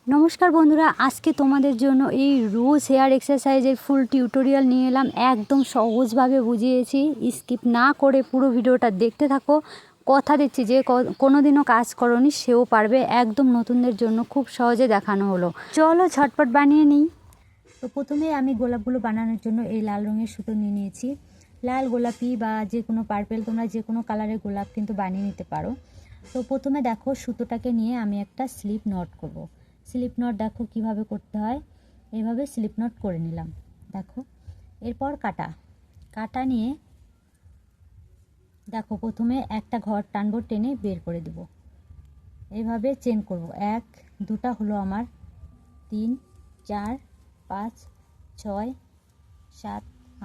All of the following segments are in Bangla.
নমস্কার বন্ধুরা, আজকে তোমাদের জন্য এই রোজ হেয়ার এক্সারসাইজের ফুল টিউটোরিয়াল নিয়ে এলাম। একদম সহজভাবে বুঝিয়েছি, স্কিপ না করে পুরো ভিডিওটা দেখতে থাকো। কথা দিচ্ছি যে কোনো দিনও কাজ করনি সেও পারবে, একদম নতুনদের জন্য খুব সহজে দেখানো হলো। চলো ঝটপট বানিয়ে নিই। তো প্রথমে আমি গোলাপগুলো বানানোর জন্য এই লাল রঙের সুতো নিয়ে নিয়েছি। লাল, গোলাপি বা যে কোনো পার্পেল, তোমরা যে কোনো কালারের গোলাপ কিন্তু বানিয়ে নিতে পারো। তো প্রথমে দেখো সুতোটাকে নিয়ে আমি একটা স্লিপ নট করব। স্লিপ নট দেখো কিভাবে করতে হয়, এইভাবে স্লিপ নট করে নিলাম। দেখো এরপর কাটা নিয়ে দেখো প্রথমে একটা ঘর টানবো, টেনে বের করে দেব। এইভাবে চেন করব। এক, দুটা হলো আমার, 3, 4, 5, 6, 7,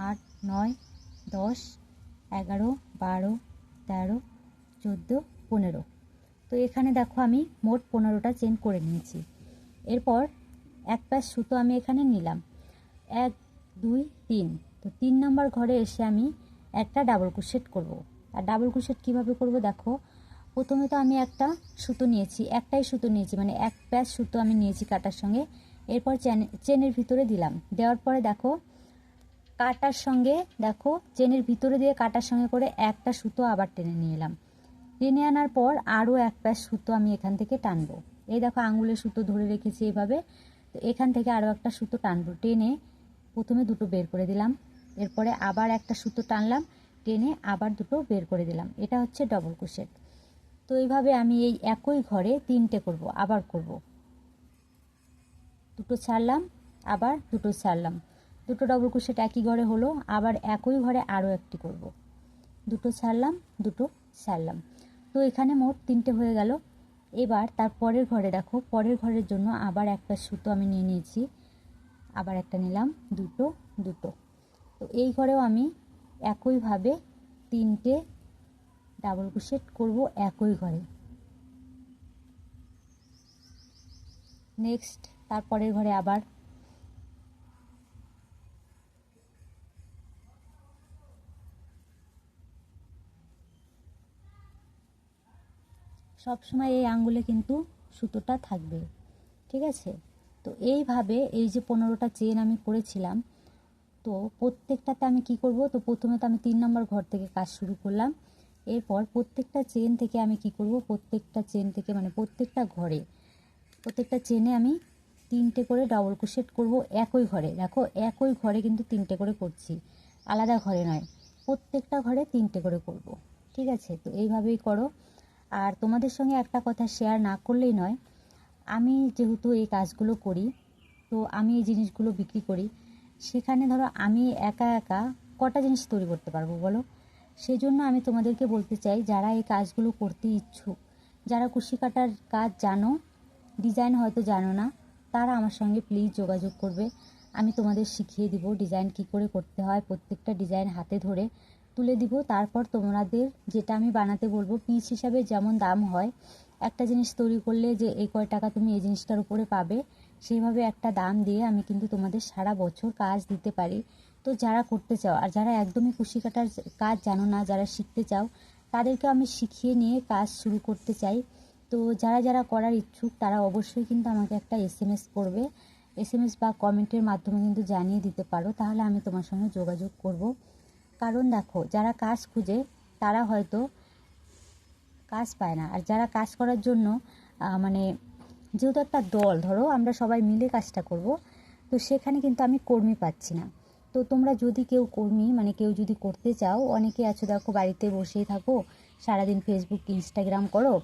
8, 9, 10, 11, 12, 13, 14, 15। তো এখানে দেখো আমি মোট 15টা চেন করে নিয়েছি। এরপর এক প্যাচ সুতো আমি এখানে নিলাম, 1, 2, 3। তো 3 নম্বর ঘরে এসে আমি একটা ডাবল ক্রোশেট করব। আর ডাবল ক্রোশেট কীভাবে করব দেখো, প্রথমে তো আমি একটা সুতো নিয়েছি, একটাই সুতো নিয়েছি, মানে এক প্যাচ সুতো আমি নিয়েছি কাটার সঙ্গে। এরপর চেনের ভিতরে দিলাম, দেওয়ার পরে দেখো কাটার সঙ্গে, দেখো চেনের ভিতরে দিয়ে কাটার সঙ্গে করে একটা সুতো আবার টেনে নিয়ে এলাম। টেনে আনার পর আরও এক প্যাচ সুতো আমি এখান থেকে টানবো। এই দেখো আঙুলের সুতো ধরে রেখেছি এভাবে। তো এখান থেকে আরও একটা সুতো টানবো, টেনে প্রথমে দুটো বের করে দিলাম। এরপরে আবার একটা সুতো টানলাম, টেনে আবার দুটো বের করে দিলাম। এটা হচ্ছে ডবল ক্রোশেট। তো এইভাবে আমি এই একই ঘরে 3টে করব, আবার করব। দুটো ছাড়লাম, আবার দুটো ছাড়লাম, দুটো ডবল ক্রোশেট একই ঘরে হলো। আবার একই ঘরে আরও একটি করব, দুটো ছাড়লাম, দুটো ছাড়লাম। তো এখানে মোট 3টে হয়ে গেল। এবার তার পরের ঘরে দেখো, পরের ঘরের জন্য আবার একটা সুতো আমি নিয়ে নিয়েছি, আবার একটা নিলাম, দুটো দুটো। তো এই ঘরেও আমি একইভাবে 3টে ডাবল ক্রোশেট করব একই ঘরে। নেক্সট তারপরের ঘরে আবার সব সময় এই আঙ্গুলে কিন্তু সুতোটা থাকবে, ঠিক আছে? তো এইভাবে এই যে 15টা চেন আমি করেছিলাম, তো প্রত্যেকটাতে আমি কি করব, তো প্রথমে তো আমি 3 নম্বর ঘর থেকে কাজ শুরু করলাম। এরপর প্রত্যেকটা চেন থেকে আমি কি করব, প্রত্যেকটা চেন থেকে মানে প্রত্যেকটা ঘরে, প্রত্যেকটা চেনে আমি 3টে করে ডাবল ক্রোশেট করব একই ঘরে। দেখো একই ঘরে কিন্তু 3টে করে করছি, আলাদা ঘরে নয়, প্রত্যেকটা ঘরে 3টে করে করব, ঠিক আছে? তো এইভাবেই করো। আর তোমাদের সঙ্গে একটা কথা শেয়ার না করলেই নয়, আমি যেহেতু এই কাজগুলো করি, তো আমি এই জিনিসগুলো বিক্রি করি, সেখানে ধরো আমি একা একা কটা জিনিস তৈরি করতে পারবো বলো? সেই জন্য আমি তোমাদেরকে বলতে চাই, যারা এই কাজগুলো করতে ইচ্ছুক, যারা কুশি কাটার কাজ জানো, ডিজাইন হয়তো জানো না, তারা আমার সঙ্গে প্লিজ যোগাযোগ করবে। আমি তোমাদের শিখিয়ে দিব ডিজাইন কি করে করতে হয়, প্রত্যেকটা ডিজাইন হাতে ধরে তুলে দিব। তারপর তোমাদের যেটা আমি বানাতে বলবো, পিস হিসাবে যেমন দাম হয়, একটা জিনিস তৈরি করলে যে এই কয় টাকা তুমি এই জিনিসটার উপরে পাবে, সেইভাবে একটা দাম দিয়ে আমি কিন্তু তোমাদের সারা বছর কাজ দিতে পারি। তো যারা করতে চাও, আর যারা একদমই কুশি কাটার কাজ জানো না, যারা শিখতে চাও, তাদেরকে আমি শিখিয়ে নিয়ে কাজ শুরু করতে চাই। তো যারা যারা করার ইচ্ছুক, তারা অবশ্যই কিন্তু আমাকে একটা এসএমএস করবে, এসএমএস বা কমেন্টের মাধ্যমে কিন্তু জানিয়ে দিতে পারো, তাহলে আমি তোমার সঙ্গে যোগাযোগ করব। কারণ দেখো যারা কাজ খুঁজে, তারা হয়তো কাজ পায় না, আর যারা কাজ করার জন্য মানে যেহেতু একটা দল, ধরো আমরা সবাই মিলে কাজটা করব, তো সেখানে কিন্তু আমি কর্মী পাচ্ছি না। তো তোমরা যদি কেউ কর্মী মানে কেউ যদি করতে চাও, অনেকে আছো দেখো বাড়িতে বসেই থাকো, সারাদিন ফেসবুক ইনস্টাগ্রাম করো,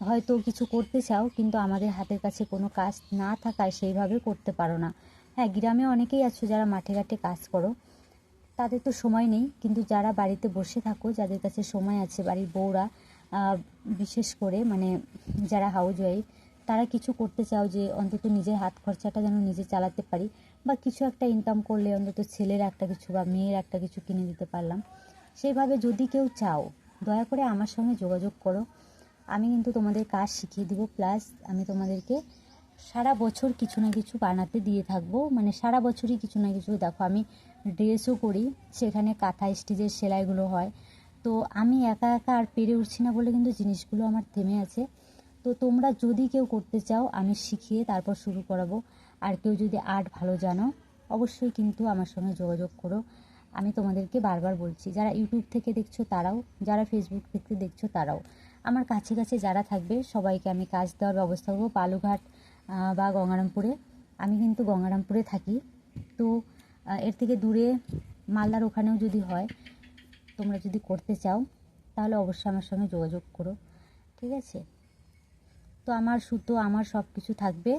হয়তো কিছু করতে চাও, কিন্তু আমাদের হাতের কাছে কোনো কাজ না থাকায় সেইভাবে করতে পারো না। হ্যাঁ, গ্রামে অনেকেই আছো যারা মাঠে ঘাটে কাজ করো, তাদের তো সময় নেই, কিন্তু যারা বাড়িতে বসে থাকো, যাদের কাছে সময় আছে, বাড়ির বউরা বিশেষ করে, মানে যারা হাউস ওয়াইফ, তারা কিছু করতে চাও যে অন্তত নিজের হাত খরচাটা যেন নিজে চালাতে পারি, বা কিছু একটা ইনকাম করলে অন্তত ছেলের একটা কিছু বা মেয়ের একটা কিছু কিনে দিতে পারলাম। সেইভাবে যদি কেউ চাও, দয়া করে আমার সঙ্গে যোগাযোগ করো। আমি কিন্তু তোমাদের কাজ শিখিয়ে দিব, প্লাস আমি তোমাদেরকে সারা বছর কিছু না কিছু বানাতে দিয়ে থাকবো, মানে সারা বছরই কিছু না কিছু। দেখো আমি ড্রেসও করি, সেখানে কাঁথা স্টিচের সেলাইগুলো হয়। তো আমি একা একা আর পেরে উঠছি না বলে কিন্তু জিনিসগুলো আমার থেমে আছে। তো তো তোমরা যদি কেউ করতে চাও আমি শিখিয়ে তারপর শুরু করাবো। আর কেউ যদি আর্ট ভালো জানো অবশ্যই কিন্তু আমার সঙ্গে যোগাযোগ করো। আমি তোমাদেরকে বারবার বলছি, যারা ইউটিউব থেকে দেখছো তারাও, যারা ফেসবুক থেকে দেখছো তারাও, আমার কাছে কাছে যারা থাকবে সবাইকে আমি কাজ দেওয়ার ব্যবস্থা করবো। বালুঘাট বা গঙ্গারামপুরে, আমি কিন্তু গঙ্গারামপুরে থাকি। তো এর থেকে দূরে মালদার ওখানেও যদি হয়, তোমরা যদি করতে চাও তাহলে অবশ্যই আমার সঙ্গে যোগাযোগ করো, ঠিক আছে? তো আমার সুতো, আমার সব কিছু থাকবে।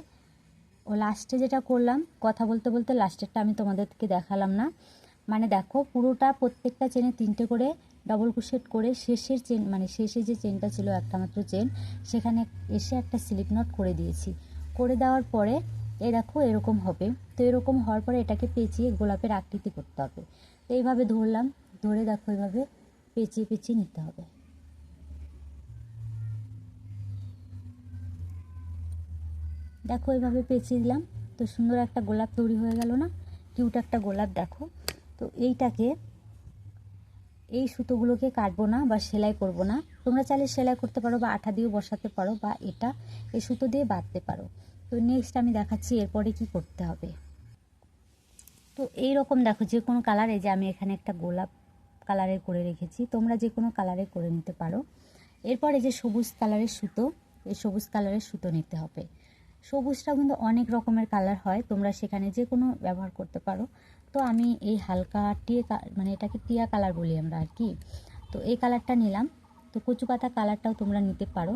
ও লাস্টে যেটা করলাম, কথা বলতে বলতে লাস্টেরটা আমি তোমাদেরকে দেখালাম না। মানে দেখো, পুরোটা প্রত্যেকটা চেনে 3টে করে ডবল ক্রোশেট করে শেষের চেন, মানে শেষে যে চেনটা ছিল একটা মাত্র চেন, সেখানে এসে একটা স্লিপ নট করে দিয়েছি। করে দেওয়ার পরে এই দেখো এরকম হবে। তো এরকম হওয়ার পরে এটাকে পেঁচিয়ে গোলাপের আকৃতি করতে হবে। তো এইভাবে ধরলাম, ধরে দেখো এইভাবে পেঁচিয়ে পেঁচিয়ে নিতে হবে। দেখো এইভাবে পেঁচিয়ে দিলাম, তো সুন্দর একটা গোলাপ তৈরি হয়ে গেল না? কিউট একটা গোলাপ দেখো। তো এইটাকে, এই সুতোগুলোকে কাটবো না বা সেলাই করব না। তোমরা চাইলে সেলাই করতে পারো বা আঠা দিয়েও বসাতে পারো, বা এটা এই সুতো দিয়ে বাঁধতে পারো। তো নেক্সট আমি দেখাচ্ছি এরপরে কি করতে হবে। তো এই রকম দেখো যে কোনো কালার, এই যে আমি এখানে একটা গোলাপ কালারের করে রেখেছি, তোমরা যে কোনো কালারের করে নিতে পারো। এরপর এই যে সবুজ কালারের সুতো, এই সবুজ কালারের সুতো নিতে হবে। সবুজটা কিন্তু অনেক রকমের কালার হয়, তোমরা সেখানে যে কোনো ব্যবহার করতে পারো। তো আমি এই হালকা মানে এটাকে টিয়া কালার বলি আমরা আর কি। তো এই কালারটা নিলাম। তো কচু পাতা কালারটাও তোমরা নিতে পারো।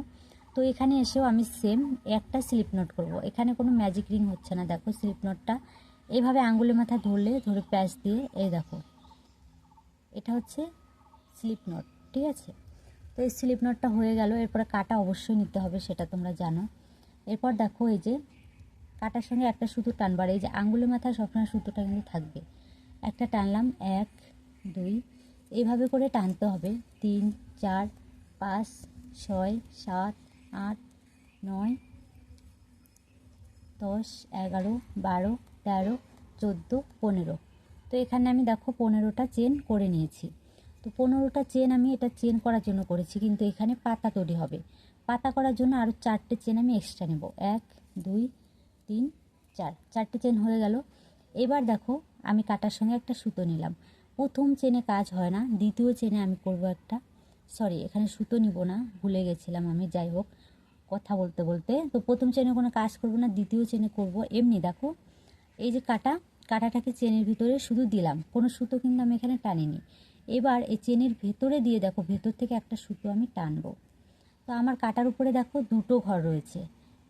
তো এখানে এসেও আমি সেম একটা স্লিপ নট করব। এখানে কোনো ম্যাজিক রিং হচ্ছে না। দেখো স্লিপ নটটা এইভাবে আঙ্গুলের মাথা ধরলে, ধরে প্যাচ দিয়ে, এই দেখো এটা হচ্ছে স্লিপ নট, ঠিক আছে? তো এই স্লিপ নটটা হয়ে গেল। এরপরে কাটা অবশ্যই নিতে হবে, সেটা তোমরা জানো। এরপর দেখো এই যে কাটার সঙ্গে একটা সুতো টানবার, এই যে আঙ্গুলের মাথায় সবসময় সুতোটা কিন্তু থাকবে। একটা টানলাম, 1 2, এইভাবে করে টানতে হবে। 3 4 5 6 7 8 9 10 11 12 13 14 15। তো এখানে আমি দেখো 15টা চেন করে নিয়েছি। তো 15টা চেন আমি এটা চেন করার জন্য করেছি, কিন্তু এখানে পাতা তৈরি হবে। পাতা করার জন্য আরও 4টে চেন আমি এক্সট্রা নেব। 1 2 3 4, 4টে চেন হয়ে গেল। এবার দেখো আমি কাটার সঙ্গে একটা সুতো নিলাম। প্রথম চেনে কাজ হয় না, দ্বিতীয় চেনে আমি করব একটা, সরি এখানে সুতো নিব না, ভুলে গেছিলাম আমি, যাই হোক কথা বলতে বলতে। তো প্রথম চেনে কোনো কাজ করব না, দ্বিতীয় চেনে করব। এমনি দেখো এই যে কাটাটাকে চেনের ভিতরে শুধু দিলাম, কোনো সুতো কিন্তু আমি এখানে টানিনি। এবার এই চেনের ভেতরে দিয়ে দেখো ভেতর থেকে একটা সুতো আমি টানবো। তো আমার কাটার উপরে দেখো 2টো ঘর রয়েছে।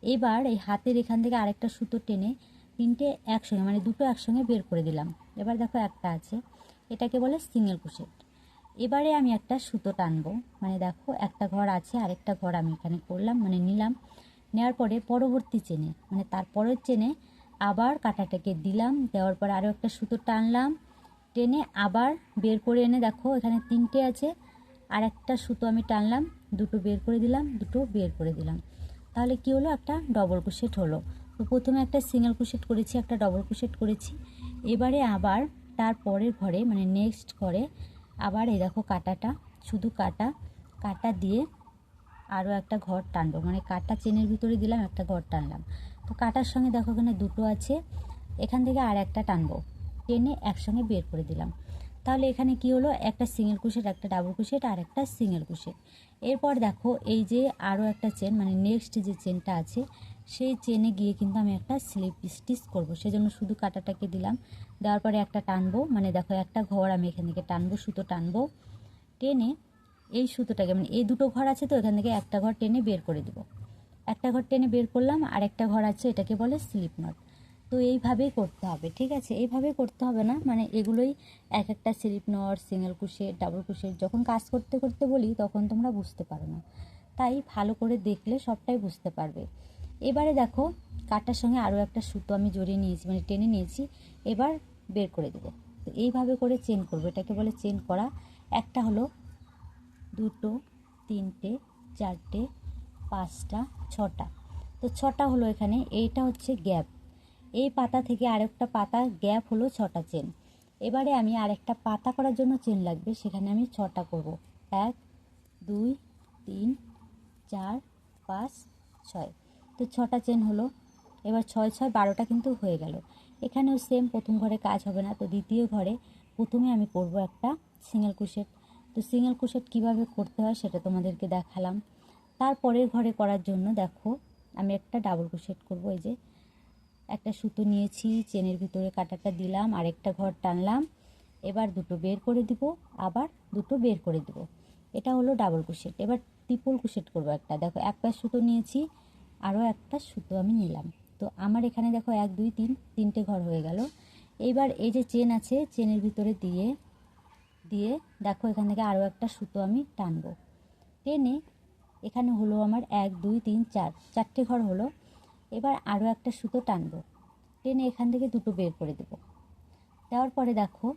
এবার এই হাতের এখান থেকে আরেকটা সুতো টেনে 3টে একসঙ্গে, মানে 2টো একসঙ্গে বের করে দিলাম। এবার দেখো একটা আছে, এটাকে বলে সিঙ্গেল ক্রোশেট। এবারে আমি একটা সুতো টানবো, মানে দেখো একটা ঘর আছে, আরেকটা ঘর আমি এখানে করলাম, মানে নিলাম। নেওয়ার পরে পরবর্তী চেনে, মানে তারপরের চেনে আবার কাটাটাকে দিলাম। দেওয়ার পর আরও একটা সুতো টানলাম, টেনে আবার বের করে এনে দেখো এখানে 3টে আছে, আর একটা সুতো আমি টানলাম, 2টো বের করে দিলাম, 2টো বের করে দিলাম। তাহলে কি হলো, একটা ডবল ক্রোশেট হলো। তো প্রথমে একটা সিঙ্গেল ক্রোশেট করেছি, একটা ডবল ক্রোশেট করেছি। এবারে আবার তারপরের ঘরে, মানে নেক্সট ঘরে আবার এই দেখো কাটাটা, শুধু কাটা দিয়ে আরও একটা ঘর টানবো, মানে কাটা চেনের ভিতরে দিলাম, একটা ঘর টানলাম। তো কাটার সঙ্গে দেখো এখানে 2টো আছে, এখান থেকে আর একটা টানবো, টেনে একসঙ্গে বের করে দিলাম। তাহলে এখানে কি হলো, একটা সিঙ্গেল ক্রোশেট, একটা ডাবল ক্রোশেট আর একটা সিঙ্গেল ক্রোশেট। এরপর দেখো এই যে আরও একটা চেন, মানে নেক্সট যে চেনটা আছে সেই চেনে গিয়ে কিন্তু আমি একটা স্লিপ স্টিচ করবো, সেজন্য শুধু কাটাটাকে দিলাম। দেওয়ার পরে একটা টানবো, মানে দেখো একটা ঘর আমি এখান থেকে টানবো, সুতো টানবো, টেনে এই সুতোটাকে, মানে এই 2টো ঘর আছে তো এখান থেকে একটা ঘর টেনে বের করে দিব। একটা ঘর টেনে বের করলাম, আর একটা ঘর আছে, এটাকে বলে স্লিপ নট। তো এইভাবেই করতে হবে, ঠিক আছে? এইভাবে করতে হবে না, মানে এগুলোই এক একটা slip knot, single crochet, double crochet, যখন কাজ করতে করতে বলি তখন তোমরা বুঝতে পারো না, তাই ভালো করে দেখলে সবটাই বুঝতে পারবে। এবারে দেখো কাটার সঙ্গে আরও একটা সুতো আমি জড়িয়ে নিয়েছি, মানে টেনে নিয়েছি, এবার বের করে দেবো। তো এইভাবে করে চেন করবো, এটাকে বলে চেন করা। একটা হলো, 2টো, 3টে, 4টে, 5টা, 6টা। তো 6টা হলো এখানে, এইটা হচ্ছে গ্যাপ। এই পাতা থেকে আরেকটা পাতা গ্যাপ হলো 6টা চেন। এবারে আমি আরেকটা পাতা করার জন্য চেন লাগবে, সেখানে আমি 6টা করব। 1 2 3 4 5 6। তো 6টা চেন হলো। এবার 6 6 12টা কিন্তু হয়ে গেল। এখানেও সেম, প্রথম ঘরে কাজ হবে না, তো দ্বিতীয় ঘরে প্রথমে আমি করব একটা সিঙ্গেল ক্রোশেট। তো সিঙ্গেল ক্রোশেট কীভাবে করতে হয় সেটা তোমাদেরকে দেখালাম। তারপরের ঘরে করার জন্য দেখো আমি একটা ডাবল ক্রোশেট করব। এই যে একটা সুতো নিয়েছি, চেনের ভিতরে কাঁটাটা দিলাম, আরেকটা ঘর টানলাম, এবার দুটো বের করে দিব, আবার দুটো বের করে দিব। এটা হলো ডাবল ক্রোশেট। এবার ট্রিপল ক্রোশেট করব একটা। দেখো এক পাশ সুতো নিয়েছি, আরও একটা সুতো আমি নিলাম। তো আমার এখানে দেখো 1 2 3 তিনটে ঘর হয়ে গেল। এইবার এই যে চেন আছে, চেনের ভিতরে দিয়ে দিয়ে দেখো এখান থেকে আরও একটা সুতো আমি টানবো। টেনে এখানে হলো আমার 1 2 3 4 চারটে ঘর হলো। এবার আরও একটা সুতো টানবো, টেনে এখান থেকে দুটো বের করে দেব। দেওয়ার পরে দেখো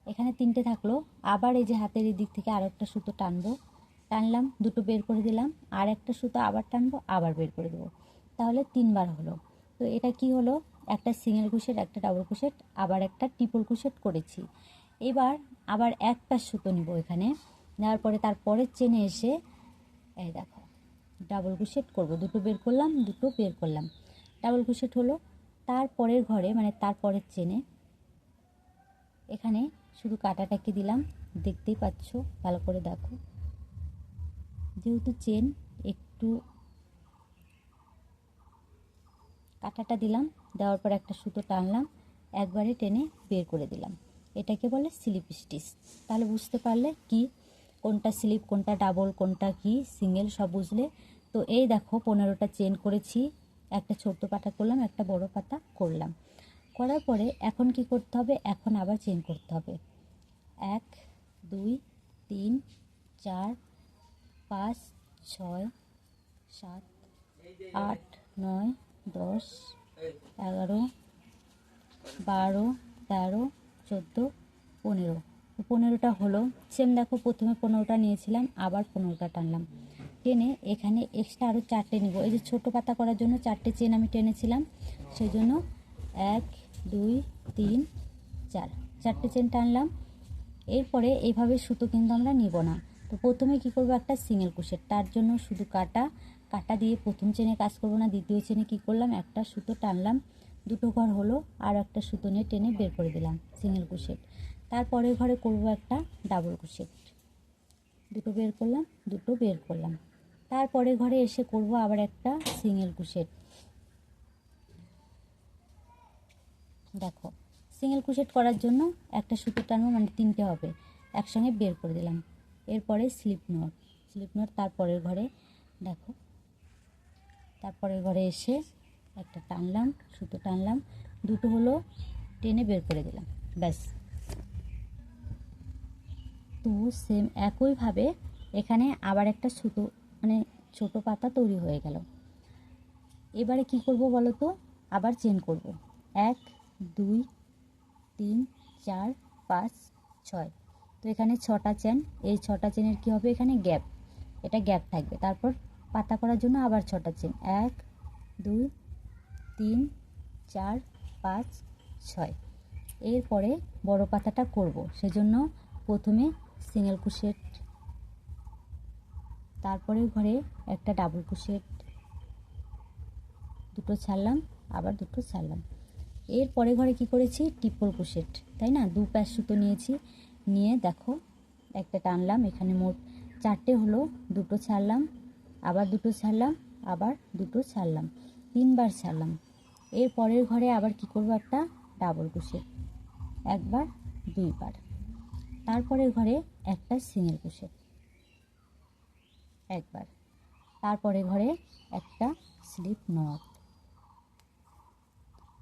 এখানে তিনটে থাকলো। আবার এই যে হাতের এই দিক থেকে আরও একটা সুতো টানবো, টানলাম, দুটো বের করে দিলাম, আর একটা সুতো আবার টানবো, আবার বের করে দেবো। তাহলে 3বার হলো। তো এটা কি হলো, একটা সিঙ্গেল ক্রোশেট, একটা ডাবল ক্রোশেট, আবার একটা ট্রিপল ক্রোশেট করেছি। এবার আবার এক পাশ সুতো নিব এখানে, নেওয়ার পরে তারপরের চেনে এসে এই দেখো ডাবল ক্রোশেট করব। দুটো বের করলাম, দুটো বের করলাম, ডাবল ক্রোশেট হলো। তারপরের ঘরে মানে তারপরের চেনে এখানে শুধু কাঁটাটাকে দিলাম, দেখতেই পাচ্ছ, ভালো করে দেখো। যেহেতু চেন একটু কাঁটাটা দিলাম, দেওয়ার পর একটা সুতো টানলাম, একবারে টেনে বের করে দিলাম। এটাকে বলে স্লিপ স্টিচ। তাহলে বুঝতে পারলে কি কোনটা স্লিপ, কোনটা ডাবল, কোনটা কি সিঙ্গেল, সব বুঝলে। তো এই দেখো 15টা চেন করেছি, একটা ছোট্ট পাতা করলাম, একটা বড় পাতা করলাম। করার পরে এখন কি করতে হবে, এখন আবার চেন করতে হবে। 1 2 3 4 5 6 7 8 9 10 11 12 13 14 15। 15টা হলো। সেম দেখো প্রথমে 15টা নিয়েছিলাম, আবার 15টা টানলাম, টেনে এখানে এক্সট্রা আরও 4টে নিব। এই যে ছোটো পাতা করার জন্য 4টে চেন আমি টেনেছিলাম, সেই জন্য 1 2 3 4 4টে চেন টানলাম। এরপরে এইভাবে সুতো কিন্তু আমরা নিব না। তো প্রথমে কি করব, একটা সিঙ্গেল ক্রোশেট। তার জন্য শুধু কাটা দিয়ে প্রথম চেনে কাজ করব না। দ্বিতীয় চেনে কি করলাম, একটা সুতো টানলাম, দুটো ঘর হলো, আর একটা সুতো নিয়ে টেনে বের করে দিলাম, সিঙ্গেল ক্রোশেট। তারপরে ঘরে করব একটা ডাবল ক্রোশেট, দুটো বের করলাম, দুটো বের করলাম। তারপরে ঘরে এসে করব আবার একটা সিঙ্গেল ক্রোশেট। দেখো সিঙ্গেল ক্রোশেট করার জন্য একটা সুতো টানবো, মানে 3টে হবে, একসঙ্গে বের করে দিলাম। এরপরে স্লিপ নট তারপরের ঘরে দেখো, তারপরের ঘরে এসে একটা টানলাম, সুতো টানলাম, দুটো হলো, টেনে বের করে দিলাম, ব্যাস। তো সেম একইভাবে এখানে আবার একটা সুতো মানে ছোট পাতা তৈরি হয়ে গেল। এবারে কি করব বলো তো, আবার চেন করব। 1 2 3 4 5 6। তো এখানে 6টা চেন। এই 6টা চেনের কি হবে, এখানে গ্যাপ, এটা গ্যাপ থাকবে। তারপর পাতা করার জন্য আবার 6টা চেন, 1 2 3 4 5 6। এরপরে বড় পাতাটা করব, সেজন্য প্রথমে সিঙ্গেল ক্রোশেট, তারপরে ঘরে একটা ডাবল ক্রোশেট, দুটো ছাড়লাম, আবার দুটো ছাড়লাম। এরপরে ঘরে কি করেছি, ট্রিপল ক্রোশেট, তাই না। দু পাশ সুতো নিয়েছি, নিয়ে দেখো একটা টানলাম, এখানে মোট 4টে হলো, দুটো ছাড়লাম, আবার দুটো ছাড়লাম, আবার দুটো ছাড়লাম, 3বার ছাড়লাম। এর পরের ঘরে আবার কি করব, একটা ডাবল ক্রোশেট, একবার 2বার। তারপরের ঘরে একটা সিঙ্গেল ক্রোশেট, একবার। তারপরে ঘরে একটা স্লিপ নট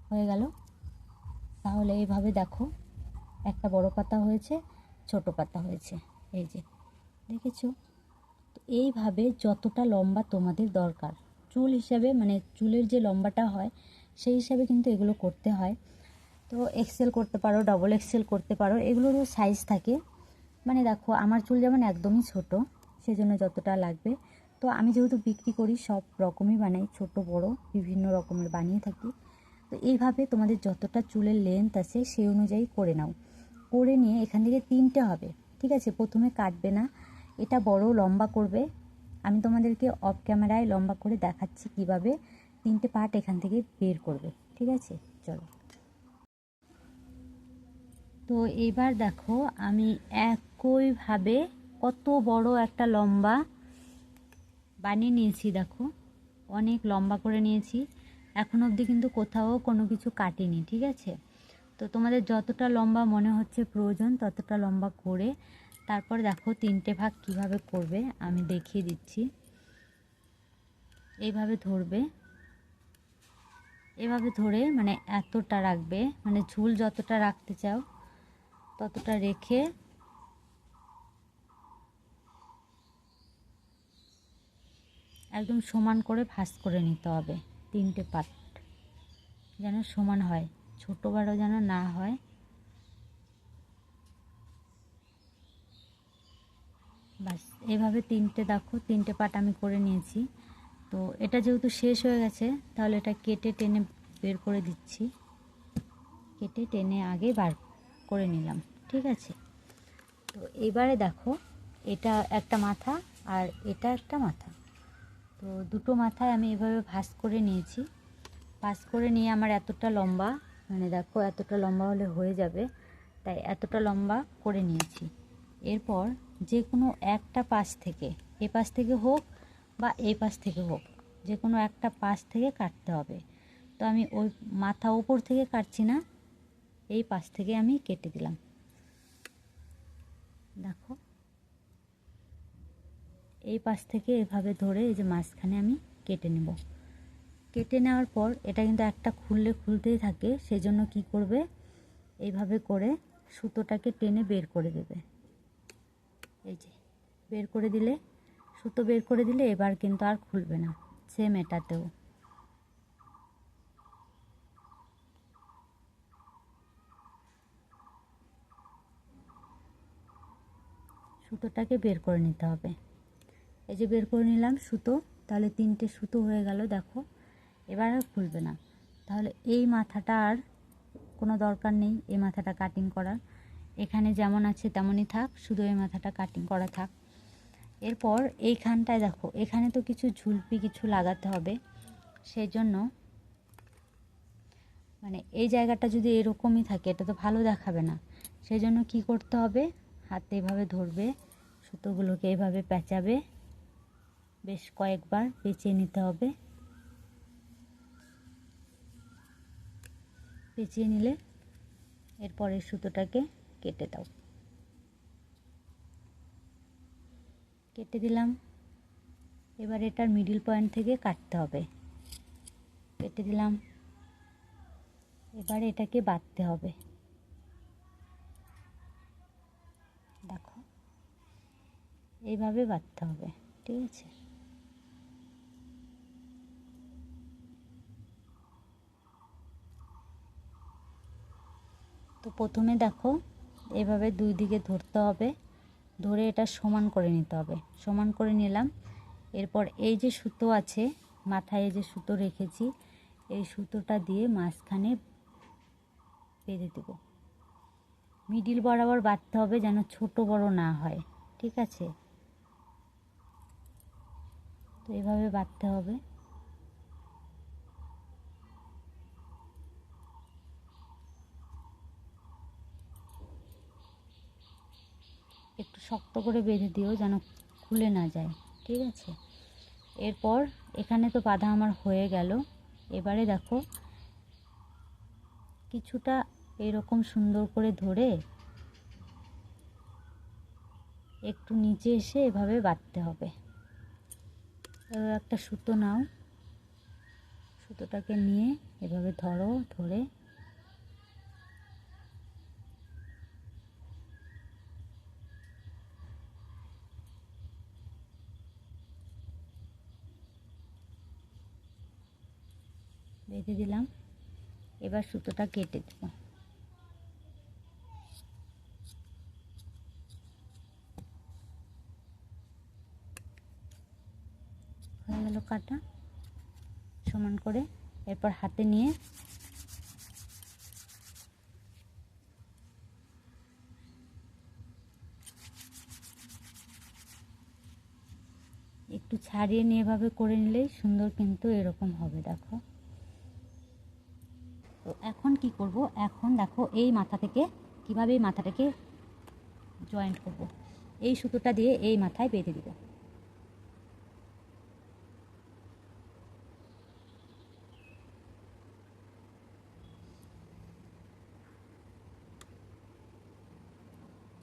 হয়ে গেল। তাহলে এইভাবে দেখো একটা বড় পাতা হয়েছে, ছোট পাতা হয়েছে, এই যে দেখেছো। তো এইভাবে যতটা লম্বা তোমাদের দরকার চুল হিসাবে, মানে চুলের যে লম্বাটা হয় সেই হিসাবে কিন্তু এগুলো করতে হয়। তো এক্সেল করতে পারো, ডবল এক্সেল করতে পারো, এগুলোরও সাইজ থাকে। মানে দেখো আমার চুল যেমন একদমই ছোট, সেজন্য যতটা লাগবে। তো আমি যেহেতু বিক্রি করি, সব রকমই বানাই, ছোট বড় বিভিন্ন রকমের বানিয়ে থাকি। তো এইভাবে তোমাদের যতটা চুলের লেন্থ আছে সেই অনুযায়ী করে নাও। করে নিয়ে এখান থেকে 3টে হবে, ঠিক আছে। প্রথমে কাটবে না, এটা বড় লম্বা করবে, আমি তোমাদেরকে অফ ক্যামেরায় লম্বা করে দেখাচ্ছি কিভাবে 3টে পার্ট এখান থেকে বের করবে। ঠিক আছে, চলো। তো এবার দেখো আমি একইভাবে কত বড় একটা লম্বা বানিয়ে নিয়েছি। দেখো অনেক লম্বা করে নিয়েছি, এখন অবধি কিন্তু কোথাও কোনো কিছু কাটিনি। ঠিক আছে, তো তোমাদের যতটা লম্বা মনে হচ্ছে প্রয়োজন ততটা লম্বা করে তারপর দেখো 3টে ভাগ কিভাবে করবে আমি দেখিয়ে দিচ্ছি। এইভাবে ধরবে, এভাবে ধরে মানে এতটা রাখবে, মানে ঝুল যতটা রাখতে চাও ততটা রেখে একদম সমান করে ভাঁজ করে নিতে হবে। 3টে পার্ট যেন সমান হয়, ছোট বড় যেন না হয়। বাস এভাবে 3টে দেখো 3টে পার্ট আমি করে নিয়েছি। তো এটা যেহেতু শেষ হয়ে গেছে তাহলে এটা কেটে টেনে বের করে দিচ্ছি। কেটে টেনে আগে বার করে নিলাম। ঠিক আছে, তো এবারে দেখো এটা একটা মাথা আর এটা একটা মাথা, তো দুটো মাথায় আমি এভাবে ভাঁজ করে নিয়েছি। ভাঁজ করে নিয়ে আমার এতটা লম্বা, মানে দেখো এতটা লম্বা হলে হয়ে যাবে, তাই এতটা লম্বা করে নিয়েছি। এরপর যে কোনো একটা পাশ থেকে, এ পাশ থেকে হোক বা এই পাশ থেকে হোক, যে কোনো একটা পাশ থেকে কাটতে হবে। তো আমি ওই মাথা উপর থেকে কাটছি না, এই পাশ থেকে আমি কেটে দিলাম। দেখো এই পাশ থেকে এভাবে ধরে এই যে মাঝখানে আমি কেটে নেব। কেটে নেওয়ার পর এটা কিন্তু একটা খুলতেই থাকে, সেজন্য কি করবে এইভাবে করে সুতোটাকে টেনে বের করে দেবে। এই যে বের করে দিলে, সুতো বের করে দিলে এবার কিন্তু আর খুলবে না। সেম এটাতেও সুতোটাকে বের করে নিতে হবে। এই যে বের করে নিলাম সুতো, তাহলে 3টে সুতো হয়ে গেল। দেখো এবার আর খুলবে না। তাহলে এই মাথাটা আর কোনো দরকার নেই, এই মাথাটা কাটিং করার। এখানে যেমন আছে তেমনই থাক, শুধু এই মাথাটা কাটিং করা থাক। এরপর এইখানটায় দেখো এখানে তো কিছু ঝুলপি কিছু লাগাতে হবে, সেই জন্য মানে এই জায়গাটা যদি এরকমই থাকে এটা তো ভালো দেখাবে না। সেই জন্য কী করতে হবে, হাতে এভাবে ধরবে, সুতোগুলোকে এভাবে পেঁচাবে, বেশ কয়েকবার পেঁচিয়ে নিতে হবে। পেঁচিয়ে নিলে এরপরের সুতোটাকে কেটে দাও। কেটে দিলাম। এবার এটার মিডিল পয়েন্ট থেকে কাটতে হবে। কেটে দিলাম। এবার এটাকে বাঁধতে হবে। দেখো এইভাবে বাঁধতে হবে। ঠিক আছে, তো প্রথমে দেখো এভাবে দুই দিকে ধরতে হবে, ধরে এটা সমান করে নিতে হবে। সমান করে নিলাম। এরপর এই যে সুতো আছে মাথায়, যে সুতো রেখেছি এই সুতোটা দিয়ে মাঝখানে বেঁধে দেব। মিডিল বরাবর বাঁধতে হবে যেন ছোট বড় না হয়। ঠিক আছে, তো এভাবে বাঁধতে হবে। একটু শক্ত করে বেঁধে দিও যেন খুলে না যায়। ঠিক আছে, এরপর এখানে তো বাঁধা আমার হয়ে গেল। এবারে দেখো কিছুটা এরকম সুন্দর করে ধরে একটু নিচে এসে এভাবে বাঁধতে হবে। এবার একটা সুতো নাও, সুতোটাকে নিয়ে এভাবে ধরো, ধরে বেঁধে দিলাম। এবার সুতোটা কেটে দেব। হয়ে গেল কাটা সমান করে। এরপর হাতে নিয়ে একটু একটু ছাড়িয়ে নিয়ে এভাবে করে নিলেই সুন্দর কিন্তু এরকম হবে। দেখো, তো এখন কি করব, এখন দেখো এই মাথা থেকে কীভাবে এই মাথাটাকে জয়েন্ট করব। এই সুতোটা দিয়ে এই মাথায় বেঁধে দিব।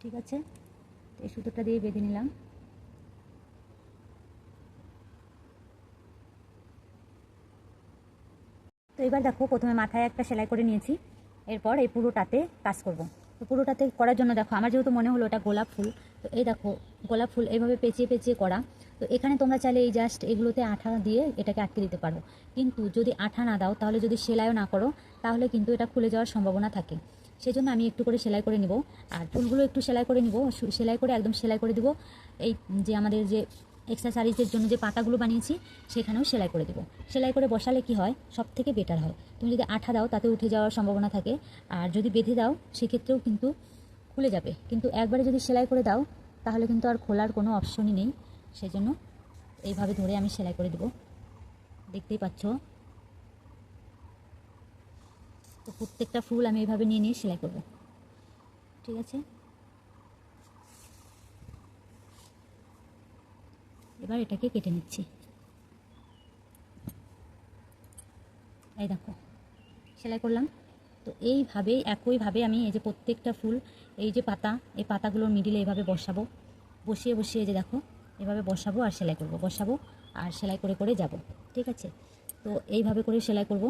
ঠিক আছে, এই সুতোটা দিয়ে বেঁধে নিলাম। তো এবার দেখো, প্রথমে মাথায় একটা সেলাই করে নিয়েছি, এরপর এই পুরোটাতে কাজ করব। তো পুরোটাতে করার জন্য দেখো, আমার যেহেতু মনে হলো এটা গোলাপ ফুল, তো এই দেখো গোলাপ ফুল এইভাবে পেঁচিয়ে পেঁচিয়ে করা। তো এখানে তোমরা চাইলে এই জাস্ট এগুলোতে আঠা দিয়ে এটাকে আটকে দিতে পারো, কিন্তু যদি আঠা না দাও, তাহলে যদি সেলাইও না করো, তাহলে কিন্তু এটা খুলে যাওয়ার সম্ভাবনা থাকে। সেজন্য আমি একটু করে সেলাই করে নিব, আর ফুলগুলো একটু সেলাই করে নিব, সেলাই করে একদম সেলাই করে দিব। এই যে আমাদের যে এক্সারসাইজের জন্য যে পাতাগুলো বানিয়েছি সেখানেও সেলাই করে দেবো। সেলাই করে বসালে কি হয়, সব থেকে বেটার হয়। তুমি যদি আঠা দাও তাতে উঠে যাওয়ার সম্ভাবনা থাকে, আর যদি বেঁধে দাও সেক্ষেত্রেও কিন্তু খুলে যাবে। কিন্তু একবারে যদি সেলাই করে দাও তাহলে কিন্তু আর খোলার কোনো অপশনই নেই। সেজন্য এইভাবে ধরে আমি সেলাই করে দেবো, দেখতেই পাচ্ছ। তো প্রত্যেকটা ফুল আমি এইভাবে নিয়ে নিয়ে সেলাই করব। ঠিক আছে, এবার এটাকে কেটে নিচ্ছি। এই দেখো সেলাই করলাম। তো এইভাবে একইভাবে আমি এই যে প্রত্যেকটা ফুল, এই যে পাতা, এই পাতাগুলোর মিডিলে এইভাবে বসাবো, বসিয়ে বসিয়ে এই যে দেখো এভাবে বসাবো আর সেলাই করব, বসাবো আর সেলাই করে করে যাব। ঠিক আছে, তো এইভাবে করে সেলাই করব।